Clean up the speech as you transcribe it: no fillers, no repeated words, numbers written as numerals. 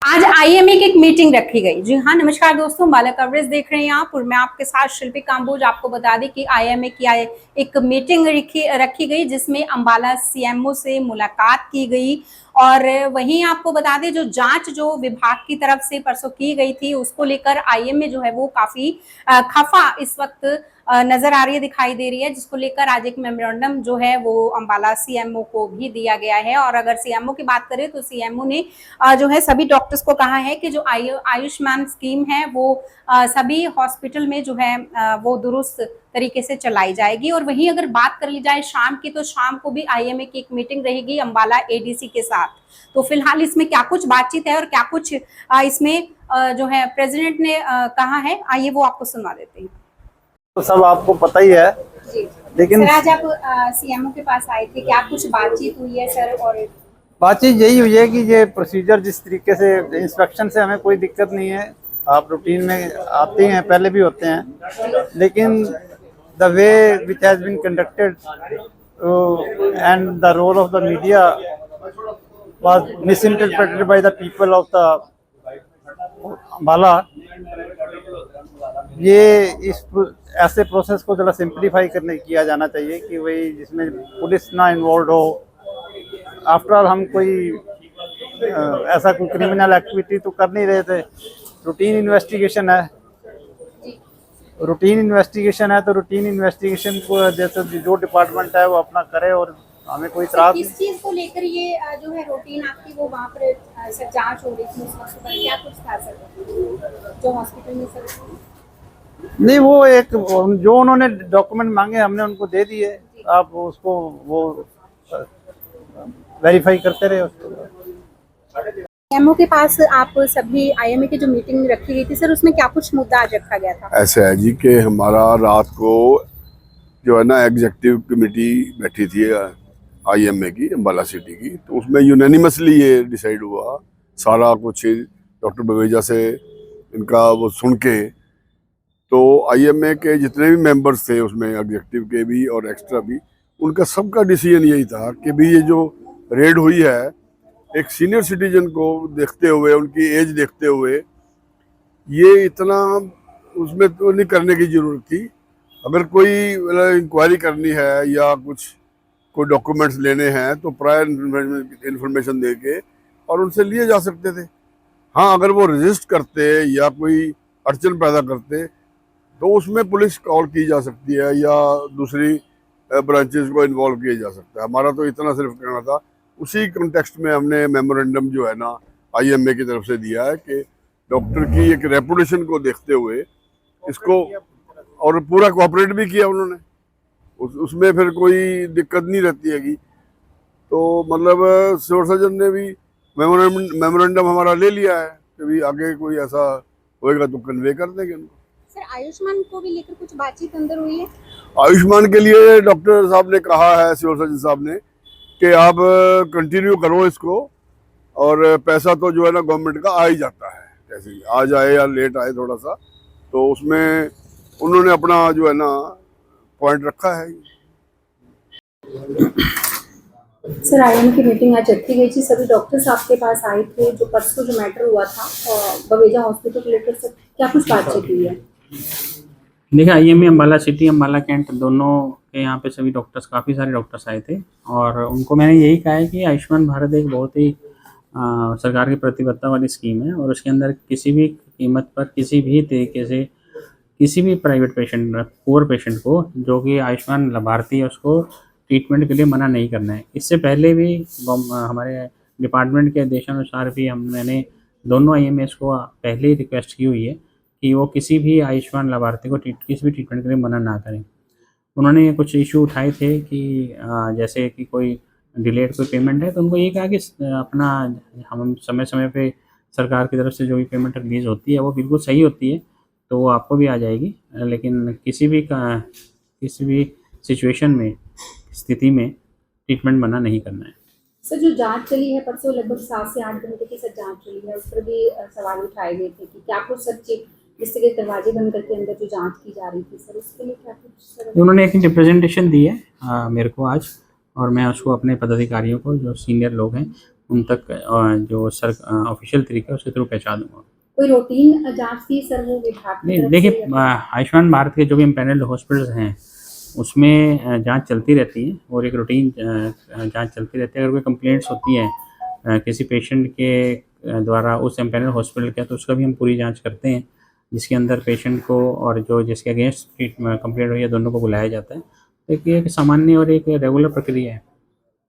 आज आईएमए की एक मीटिंग रखी गई। जी हाँ, नमस्कार दोस्तों, बाला कवरेज देख रहे हैं आप और मैं आपके साथ शिल्पी काम्बोज। आपको बता दें कि आईएमए की एक मीटिंग रखी गई जिसमें अंबाला सीएमओ से मुलाकात की गई। और वहीं आपको बता दें, जो जांच जो विभाग की तरफ से परसों की गई थी उसको लेकर आईएमए जो है वो काफी खफा इस वक्त नजर आ रही है, दिखाई दे रही है, जिसको लेकर आज एक मेमोरेंडम जो है वो अंबाला सीएमओ को भी दिया गया है। और अगर सीएमओ की बात करें तो सीएमओ ने जो है सभी डॉक्टर्स को कहा है कि जो आयुष्मान स्कीम है वो सभी हॉस्पिटल में जो है वो दुरुस्त तरीके से चलाई जाएगी। और वहीं अगर बात कर ली जाए शाम की, तो शाम को भी आईएमए की एक मीटिंग रहेगी अंबाला एडीसी के साथ। तो फिलहाल इसमें क्या कुछ बातचीत है और क्या कुछ इसमें जो है प्रेसिडेंट ने कहा है, आइए वो आपको सुनवा देते हैं। तो सब आपको पता ही है जी, लेकिन सर आज आप सीएमओ के पास आए थे, क्या कुछ बातचीत हुई है सर? और बातचीत यही हुई है कि ये प्रोसीजर जिस तरीके से इंस्पेक्शन से हमें कोई दिक्कत नहीं है, आप रूटीन में आते हैं, पहले भी होते हैं, लेकिन the way which has been conducted and the role of the media was misinterpreted by the people of the Ambala. ये इस ऐसे प्रोसेस को जरा सिंप्लीफाई करने किया जाना चाहिए कि वही जिसमें पुलिस ना इन्वॉल्व हो। आफ्टर ऑल हम कोई ऐसा कोई क्रिमिनल एक्टिविटी तो कर नहीं रहे थे, रूटीन इन्वेस्टिगेशन है। रूटीन इन्वेस्टिगेशन को जैसे जो डिपार्टमेंट है वो अपना करे और हमें कोई इतराज नहीं। किस चीज को लेकर ये जो है रूटीन आपकी वो वहाँ पर सर जांच हो रही थी उस वक्त पर, क्या कुछ था सर जो हॉस्पिटल में सर? नहीं, वो एक जो उन्होंने डॉक्यूमेंट मांगे हमने उनको दे दिए, आप उसको वो वेरीफाई करते रहे उसको। सीएमओ के पास आप सभी आईएमए की जो मीटिंग रखी गई थी सर, उसमें क्या कुछ मुद्दा आज रखा गया था? ऐसा है जी कि हमारा रात को जो है ना एग्जीक्यूटिव कमेटी बैठी थी आईएमए की अंबाला सिटी की, तो उसमें यूनानिमसली ये डिसाइड हुआ, सारा कुछ डॉक्टर बवेजा से इनका वो सुन के, तो आईएमए के जितने भी मेंबर्स थे उसमें एग्जीक्यूटिव के भी और एक्स्ट्रा भी, उनका सबका डिसीजन यही था कि भी ये जो रेड हुई है एक सीनियर सिटीजन को देखते हुए, उनकी एज देखते हुए, ये इतना उसमें तो नहीं करने की जरूरत थी। अगर कोई इंक्वायरी करनी है या कोई डॉक्यूमेंट्स लेने हैं तो प्रायर इन्फॉर्मेशन दे के और उनसे लिए जा सकते थे। हाँ, अगर वो रजिस्ट करते या कोई अड़चन पैदा करते तो उसमें पुलिस कॉल की जा सकती है या दूसरी ब्रांचेस को इन्वॉल्व किया जा सकता है। हमारा तो इतना सिर्फ कहना था। उसी कॉन्टेक्स्ट में हमने मेमोरेंडम जो है ना आईएमए की तरफ से दिया है कि डॉक्टर की एक रेपुटेशन को देखते हुए इसको, और पूरा कोऑपरेट भी किया उन्होंने, उसमें फिर कोई दिक्कत नहीं रहती हैगी। तो मतलब सिविल सर्जन ने भी मेमोरेंडम हमारा ले लिया है कि भी आगे कोई ऐसा होएगा तो कन्वे कर देंगे उनको। सर आयुष्मान को भी लेकर कुछ बातचीत अंदर हुई है? आयुष्मान के लिए डॉक्टर साहब ने कहा है, सिविल सर्जन साहब ने, कि आप कंटिन्यू करो इसको, और पैसा तो जो है ना गवर्नमेंट का आ ही जाता है, जैसे आ जाए या लेट आए थोड़ा सा, तो उसमें उन्होंने अपना जो है ना पॉइंट रखा है। सर आईएमए की मीटिंग आज रखी गई थी, सभी डॉक्टर्स आपके पास आए थे, जो परसों जो मैटर हुआ था बवेजा हॉस्पिटल को लेकर, सर क्या कुछ बातचीत हुई है? देखिए, IMA Ambala city Ambala cantt दोनों के यहाँ पे सभी डॉक्टर्स, काफ़ी सारे डॉक्टर्स आए थे और उनको मैंने यही कहा है कि आयुष्मान भारत एक बहुत ही सरकार की प्रतिबद्धता वाली स्कीम है और उसके अंदर किसी भी कीमत पर किसी भी तरीके से किसी भी प्राइवेट पेशेंट, पुअर पेशेंट को जो कि आयुष्मान लाभार्थी है उसको ट्रीटमेंट के लिए मना नहीं करना है। इससे पहले भी हमारे डिपार्टमेंट के आदेशानुसार भी मैंने दोनों आईएमएस को पहले ही रिक्वेस्ट की हुई है कि वो किसी भी आयुष्मान लाभार्थी को किसी भी ट्रीटमेंट के लिए मना ना करें। उन्होंने कुछ इशू उठाए थे कि जैसे कि कोई डिलेड कोई पेमेंट है तो उनको ये कहा कि अपना हम समय समय पे सरकार की तरफ से जो भी पेमेंट रिलीज़ होती है वो बिल्कुल सही होती है, तो वो आपको भी आ जाएगी, लेकिन किसी भी सिचुएशन में, स्थिति में ट्रीटमेंट मना नहीं करना है। सर जो जांच चली है परसों, लगभग 7 से 8 घंटे की सर जांच चली है, उस पर भी सवाल उठाए गए थे कि क्या कुछ सर जिस तरह के दरवाजे बंद करके अंदर जो जांच की जा रही थी, सर उसके लिए क्या कुछ सर? उन्होंने एक रिप्रेजेंटेशन दी है मेरे को आज, और मैं उसको अपने पदाधिकारियों को जो सीनियर लोग हैं उन तक जो सर ऑफिशियल तरीका है उसके थ्रू पहुँचा दूँगा। कोई रूटीन जांच थी सर वो विभाग की नहीं तरफ देखिए, से? आयुष्मान भारत के जो भी एम्पैनल्ड हॉस्पिटल्स हैं उसमें जांच चलती रहती है और एक रूटीन जांच चलती रहती है। अगर कोई कंप्लेंट्स होती हैं किसी पेशेंट के द्वारा उस एम्पैनल्ड हॉस्पिटल के, तो उसका भी हम पूरी जांच करते हैं, जिसके अंदर पेशेंट को और जो जिसके अगेंस्ट कंप्लेंट हुई है दोनों को बुलाया जाता है। तो एक सामान्य और एक रेगुलर प्रक्रिया है।